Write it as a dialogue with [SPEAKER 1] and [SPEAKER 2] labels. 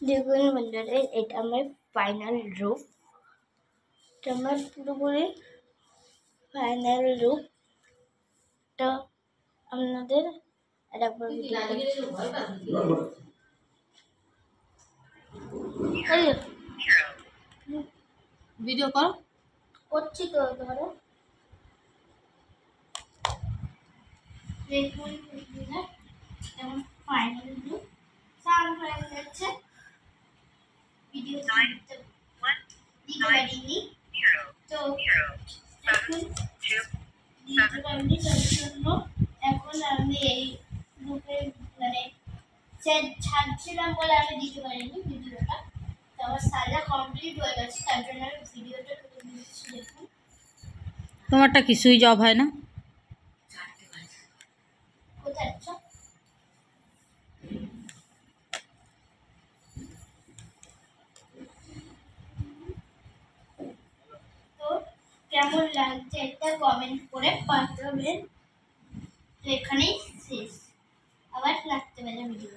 [SPEAKER 1] দেখুন বন্ধুরা, এটা আমার ফাইনাল রূপ। এটা আমার পুরোপুরি ফাইনাল রূপ। তো আপনাদের একবার
[SPEAKER 2] ভিডিও কর
[SPEAKER 1] করছি তো। ধরো দেখুন বন্ধুরা, যেমন ফাইনাল রূপ সাউন্ড হয়ে যাচ্ছে। ভিডিও দিতে পারিনি তো এখন দিতে পারিনি, তার জন্য এখন আমি এই গ্রুপে মানে ছাড়ছিলাম বলে আমি দিতে পারিনি ভিডিওটা। তো আমার সাজা কমপ্লিট হয়ে গেছে, তার জন্য আমি ভিডিওটা তুলে দিচ্ছি। দেখুন
[SPEAKER 2] তোমারটা কি সুইচ অফ হয় না?
[SPEAKER 1] কোথায় আছো? তো কেমন লাগছে একটা কমেন্ট করে পাঠাবেন। তো এখানেই শেষ, আবার রাখতে পারে ভিডিও।